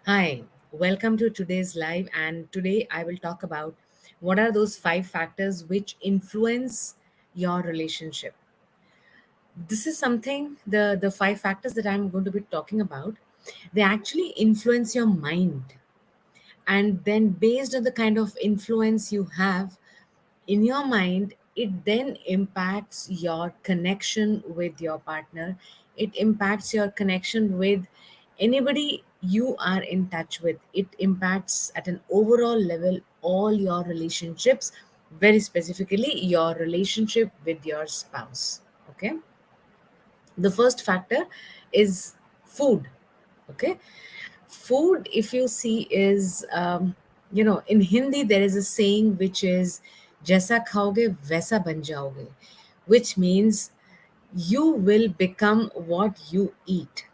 Hi, welcome to today's live. And today I will talk about what are those five factors which influence your relationship. This is something, the five factors that I'm going to be talking about, they actually influence your mind. And then, based on the kind of influence you have in your mind, it then impacts your connection with your partner. It impacts your connection with anybody you are in touch with. It impacts at an overall level all your relationships, very specifically your relationship with your spouse. Okay, the first factor is food. Okay, food, if you see, is in Hindi there is a saying which is jaisa khaoge waisa ban jaoge, which means you will become what you eat.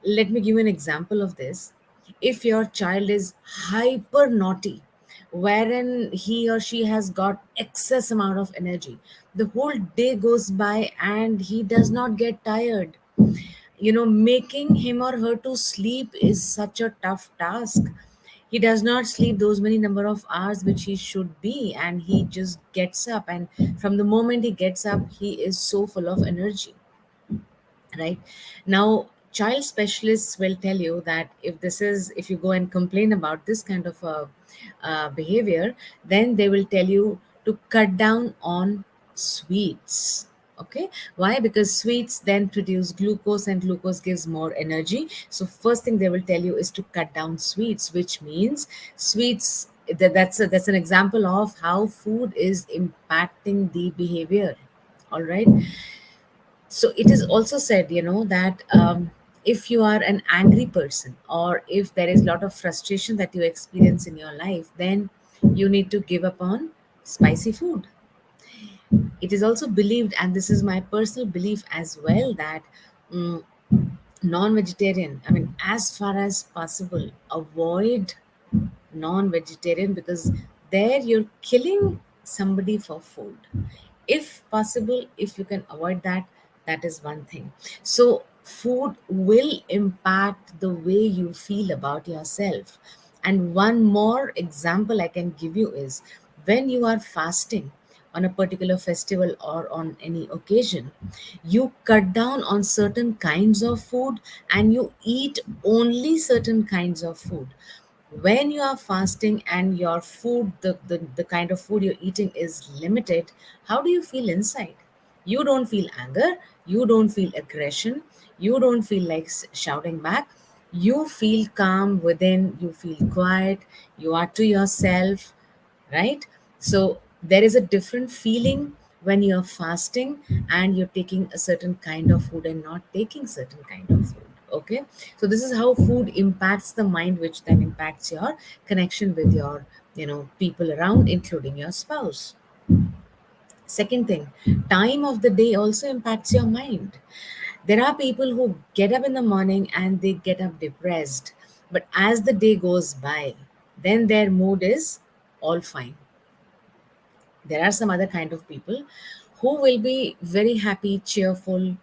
Let me give you an example of this. If your child is hyper naughty, wherein he or she has got excess amount of energy, the whole day goes by and he does not get tired. Making him or her to sleep is such a tough task. He does not sleep those many number of hours which he should be, and he just gets up, and from the moment he gets up he is so full of energy, right? Now child specialists will tell you that if you go and complain about this kind of behavior, then they will tell you to cut down on sweets. Okay, why? Because sweets then produce glucose, and glucose gives more energy. So first thing they will tell you is to cut down sweets, which means sweets, that's an example of how food is impacting the behavior. All right. So it is also said, that if you are an angry person, or if there is a lot of frustration that you experience in your life, then you need to give up on spicy food. It is also believed, and this is my personal belief as well, that mm, non-vegetarian, I mean, as far as possible, avoid non-vegetarian, because there you're killing somebody for food. If possible, if you can avoid that, that is one thing. So food will impact the way you feel about yourself. And one more example I can give you is, when you are fasting on a particular festival or on any occasion, you cut down on certain kinds of food and you eat only certain kinds of food. When you are fasting and your food, the kind of food you're eating is limited, how do you feel inside? You don't feel anger, you don't feel aggression, you don't feel like shouting back. You feel calm within, you feel quiet, you are to yourself, right? So there is a different feeling when you're fasting and you're taking a certain kind of food and not taking certain kind of food. Okay, so this is how food impacts the mind, which then impacts your connection with your people around, including your spouse. Second thing, time of the day also impacts your mind. There are people who get up in the morning and they get up depressed, but as the day goes by, then their mood is all fine. There are some other kind of people who will be very happy, cheerful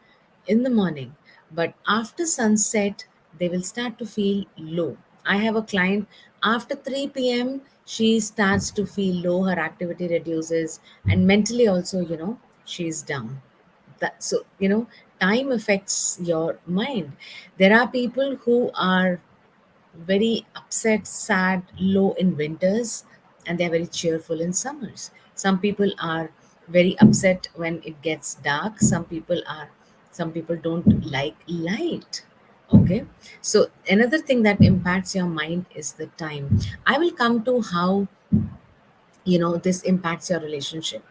in the morning, but after sunset they will start to feel low. I have a client, after 3 p.m she starts to feel low, her activity reduces, and mentally also, she's down. So time affects your mind. There are people who are very upset, sad, low in winters, and they're very cheerful in summers. Some people are very upset when it gets dark. Some people don't like light. Okay, so another thing that impacts your mind is the time. I will come to how this impacts your relationship.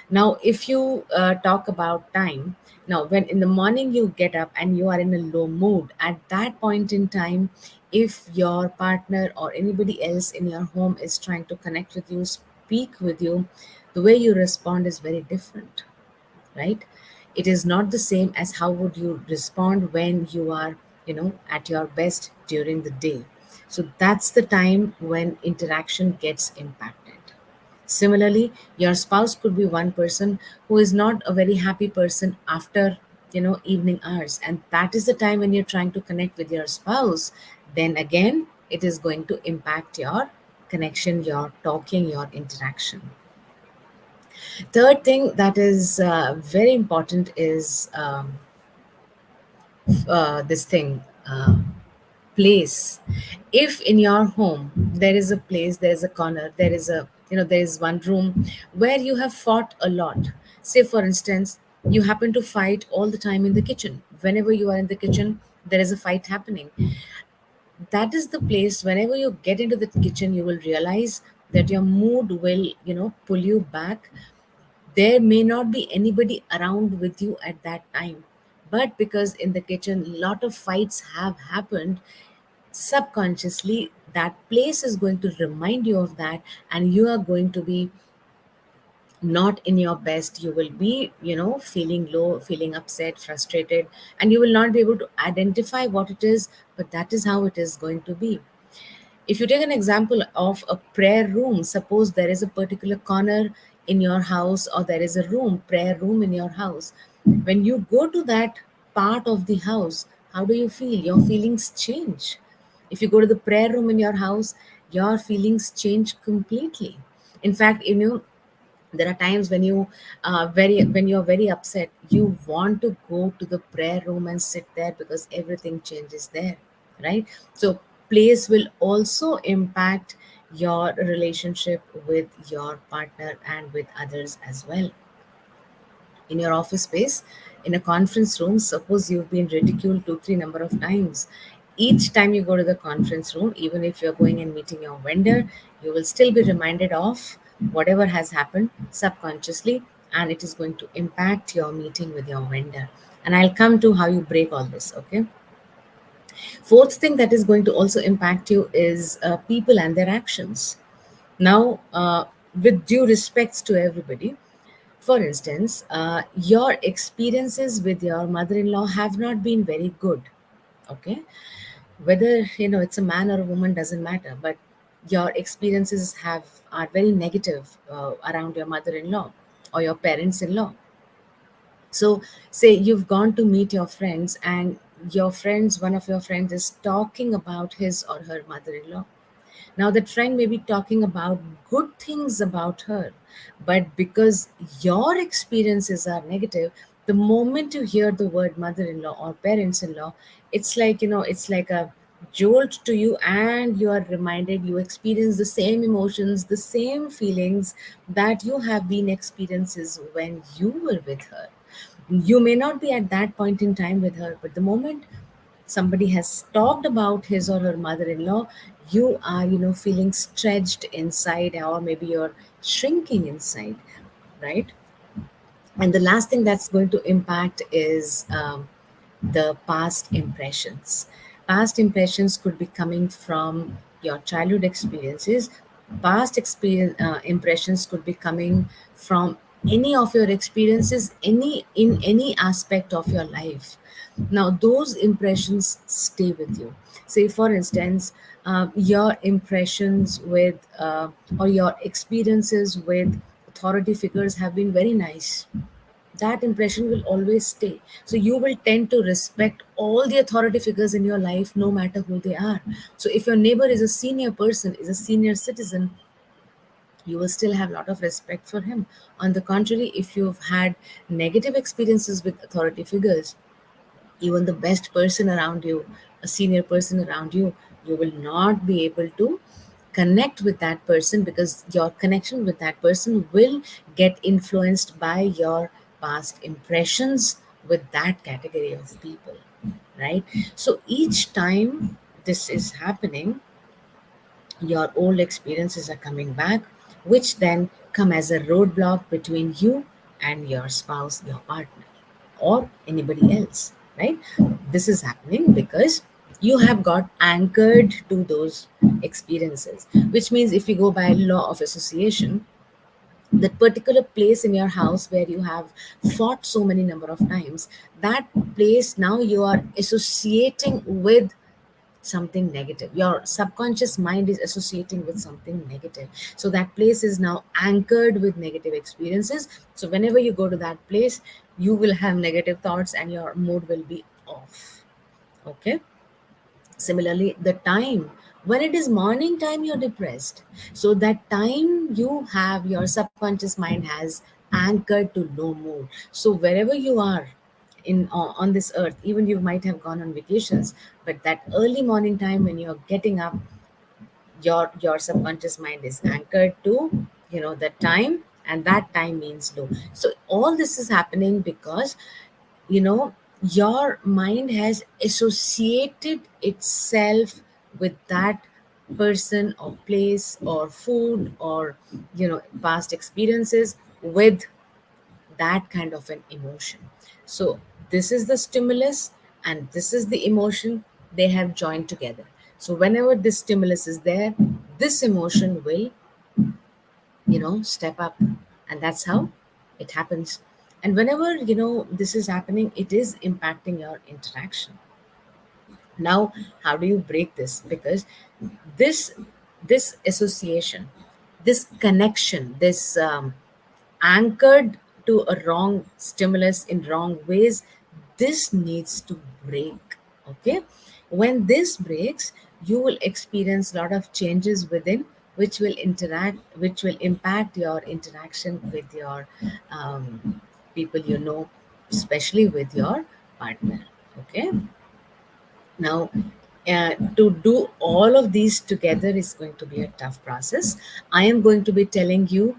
Now if you talk about time, now when in the morning you get up and you are in a low mood, at that point in time, if your partner or anybody else in your home is trying to connect with you, speak with you, the way you respond is very different, right? It is not the same as how would you respond when you are at your best during the day. So that's the time when interaction gets impacted. Similarly, your spouse could be one person who is not a very happy person after evening hours, and that is the time when you're trying to connect with your spouse. then again it is going to impact your connection, your talking, your interaction. Third thing that is very important is this thing, place. If in your home there is a place, there is a corner, there is a, there is one room where you have fought a lot. Say for instance, you happen to fight all the time in the kitchen. Whenever you are in the kitchen, there is a fight happening. That is the place, whenever you get into the kitchen, you will realize that your mood will, pull you back. There may not be anybody around with you at that time, but because in the kitchen a lot of fights have happened, subconsciously that place is going to remind you of that, and you are going to be not in your best. You will be, feeling low, feeling upset, frustrated, and you will not be able to identify what it is, but that is how it is going to be. If you take an example of a prayer room, suppose there is a particular corner in your house, or there is a prayer room in your house. When you go to that part of the house, how do you feel? Your feelings change. If you go to the prayer room in your house, your feelings change completely. In fact, there are times when you're very upset, you want to go to the prayer room and sit there because everything changes there, right? So place will also impact your relationship with your partner and with others as well. In your office space, in a conference room, suppose you've been ridiculed 2 3 number of times. Each time you go to the conference room, even if you're going and meeting your vendor, you will still be reminded of whatever has happened subconsciously, and it is going to impact your meeting with your vendor. And I'll come to how you break all this, okay? Fourth thing that is going to also impact you is people and their actions. Now, with due respects to everybody, for instance, your experiences with your mother-in-law have not been very good. Okay, whether it's a man or a woman doesn't matter, but your experiences have are very negative around your mother-in-law or your parents-in-law. So, say you've gone to meet your friends, and one of your friends is talking about his or her mother-in-law. Now, that friend may be talking about good things about her, but because your experiences are negative, the moment you hear the word mother in law or parents in law, it's like, it's like a jolt to you, and you are reminded, you experience the same emotions, the same feelings that you have been experiences when you were with her. You may not be at that point in time with her, but the moment somebody has talked about his or her mother-in-law, you are, feeling stretched inside, or maybe you're shrinking inside, right? And the last thing that's going to impact is the past impressions. Past impressions could be coming from your childhood experiences. Past experience impressions could be coming from any of your experiences, any aspect of your life. Now those impressions stay with you. Say for instance, your impressions with or your experiences with authority figures have been very nice. That impression will always stay. So you will tend to respect all the authority figures in your life, no matter who they are. So if your neighbor is a senior person, is a senior citizen, you will still have a lot of respect for him. On the contrary, if you've had negative experiences with authority figures, even the best person around you, a senior person around you, you will not be able to connect with that person, because your connection with that person will get influenced by your past impressions with that category of people, right? So each time this is happening, your old experiences are coming back, which then come as a roadblock between you and your spouse, your partner, or anybody else, right? This is happening because you have got anchored to those experiences, which means if you go by law of association, that particular place in your house where you have fought so many number of times, that place now you are associating with something negative. Your subconscious mind is associating with something negative. So that place is now anchored with negative experiences. So whenever you go to that place, you will have negative thoughts and your mood will be off. Okay. Similarly, the time when it is morning time, you're depressed. So that time you have, your subconscious mind has anchored to low mood. So wherever you are on this earth, even you might have gone on vacations, but that early morning time when you're getting up, your subconscious mind is anchored to the time, and that time means low. So all this is happening because you know your mind has associated itself with that person or place or food or past experiences with that kind of an emotion. So this is the stimulus and this is the emotion, they have joined together. So whenever this stimulus is there, this emotion will step up, and that's how it happens. And whenever this is happening, it is impacting your interaction. Now, how do you break this? Because this this association, this connection, this anchored to a wrong stimulus in wrong ways, this needs to break. Okay, when this breaks, you will experience a lot of changes within, which will impact your interaction with your people, especially with your partner. Okay, now, to do all of these together is going to be a tough process. I am going to be telling you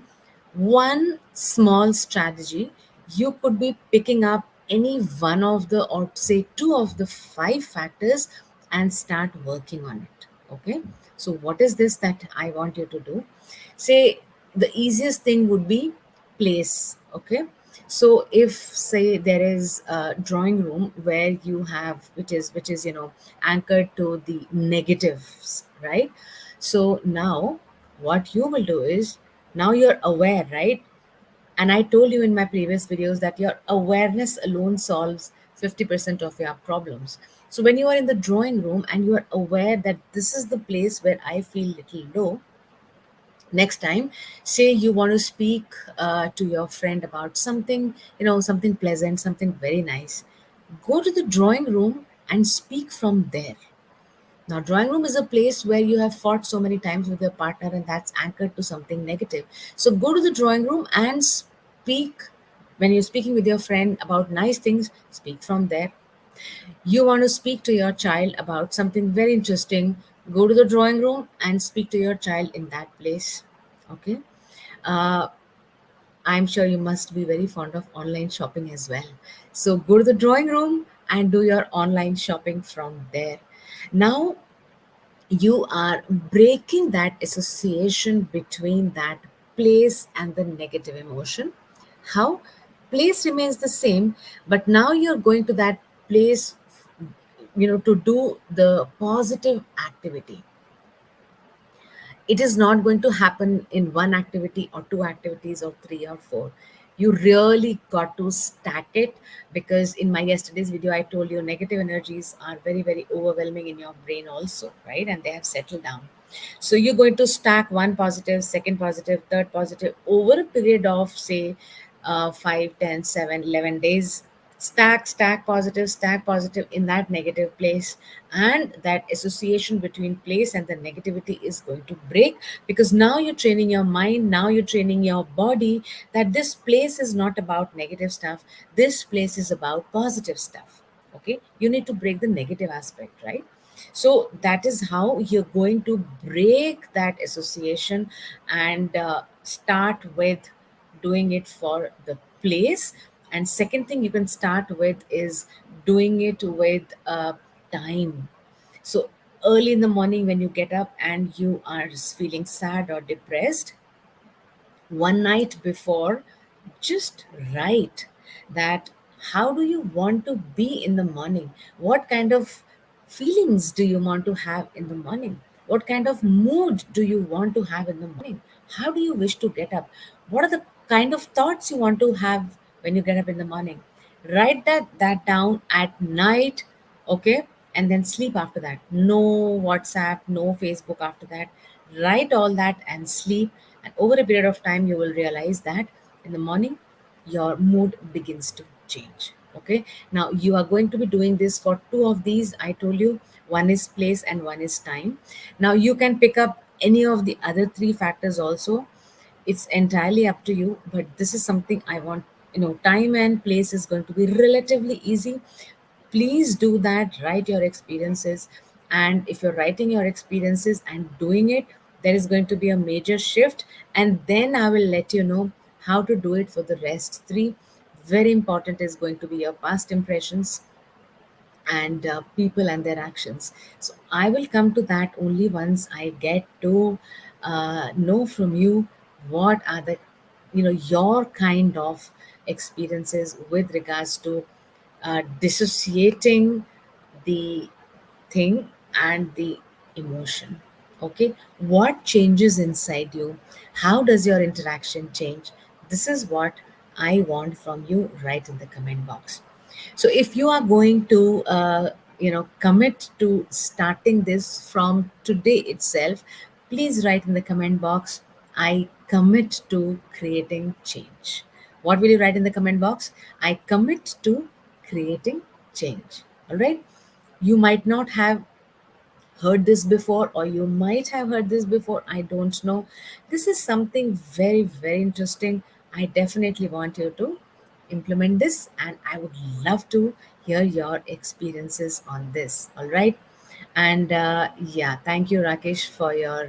one small strategy. You could be picking up any one of the, or say two of the five factors, and start working on it. Okay. So, what is this that I want you to do? Say the easiest thing would be place. Okay. So if say there is a drawing room where you have, which is anchored to the negatives, right? So now what you will do is, now you're aware, right? And I told you in my previous videos that your awareness alone solves 50% of your problems. So when you are in the drawing room and you are aware that this is the place where I feel little low, next time, say you want to speak to your friend about something, something pleasant, something very nice, go to the drawing room and speak from there. Now, drawing room is a place where you have fought so many times with your partner, and that's anchored to something negative. So go to the drawing room and speak. When you're speaking with your friend about nice things, speak from there. You want to speak to your child about something very interesting, go to the drawing room and speak to your child in that place. Okay. uh, I'm sure you must be very fond of online shopping as well. So go to the drawing room and do your online shopping from there. Now you are breaking that association between that place and the negative emotion. How? Place remains the same, but now you're going to that place, to do the positive activity. It is not going to happen in one activity or two activities or three or four. You really got to stack it, because in my yesterday's video I told you negative energies are very, very overwhelming in your brain also, right? And they have settled down. So you're going to stack one positive, second positive, third positive over a period of say 5, 10, 7, 11 days. Stack positive in that negative place, and that association between place and the negativity is going to break, because now you're training your mind, now you're training your body, that this place is not about negative stuff, this place is about positive stuff. Okay, you need to break the negative aspect, right? So that is how you're going to break that association, and start with doing it for the place. And second thing you can start with is doing it with time. So early in the morning when you get up and you are feeling sad or depressed, one night before, just write that how do you want to be in the morning, what kind of feelings do you want to have in the morning, what kind of mood do you want to have in the morning, how do you wish to get up, what are the kind of thoughts you want to have when you get up in the morning. Write that down at night. Okay, and then sleep after that. No WhatsApp, no Facebook after that. Write all that and sleep, and over a period of time you will realize that in the morning your mood begins to change. Okay, now you are going to be doing this for two of these. I told you, one is place and one is time. Now you can pick up any of the other three factors also. It's entirely up to you, but this is something I want. Time and place is going to be relatively easy. Please do that, write your experiences. And if you're writing your experiences and doing it, there is going to be a major shift. And then I will let you know how to do it for the rest three. Very important is going to be your past impressions and people and their actions. So I will come to that only once I get to know from you what are the, your kind of experiences with regards to dissociating the thing and the emotion. Okay, what changes inside you? How does your interaction change? This is what I want from you. Right in the comment box. So if you are going to commit to starting this from today itself, please write in the comment box, I commit to creating change. What will you write in the comment box? I commit to creating change. All right, you might not have heard this before, or you might have heard this before, I don't know. This is something very, very interesting. I definitely want you to implement this, and I would love to hear your experiences on this. All right. And yeah, thank you, Rakesh, for your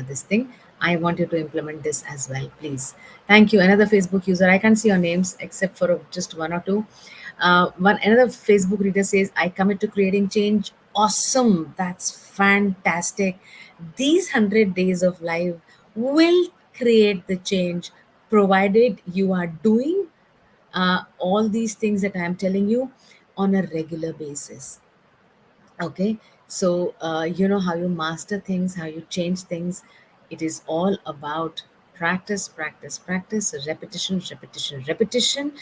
this thing. I want you to implement this as well, please. Thank you. Another Facebook user, I can't see your names except for just one or two. One another Facebook reader says, I commit to creating change. Awesome. That's fantastic. These 100 days of life will create the change, provided you are doing all these things that I am telling you on a regular basis. Okay, so you know how you master things, how you change things. It is all about practice, practice, practice, repetition, repetition, repetition.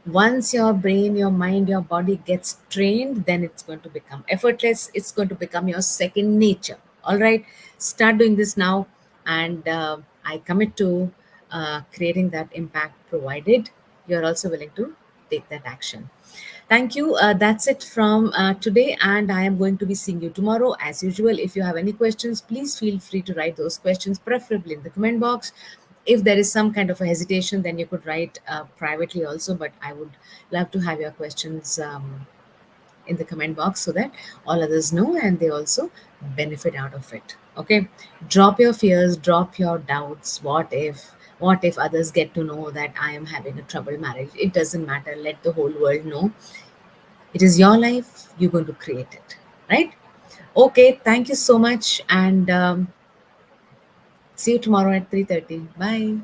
Once your brain, your mind, your body gets trained, then it's going to become effortless. It's going to become your second nature. All right, start doing this now. And I commit to creating that impact, provided you're also willing to take that action. Thank you. That's it from today, and I am going to be seeing you tomorrow as usual. If you have any questions, please feel free to write those questions, preferably in the comment box. If there is some kind of a hesitation, then you could write privately also, but I would love to have your questions in the comment box so that all others know and they also benefit out of it. Okay, drop your fears, drop your doubts. What if others get to know that I am having a troubled marriage? It doesn't matter, let the whole world know. It is your life, you're going to create it, right? Okay, thank you so much, and see you tomorrow at 3:30. Bye.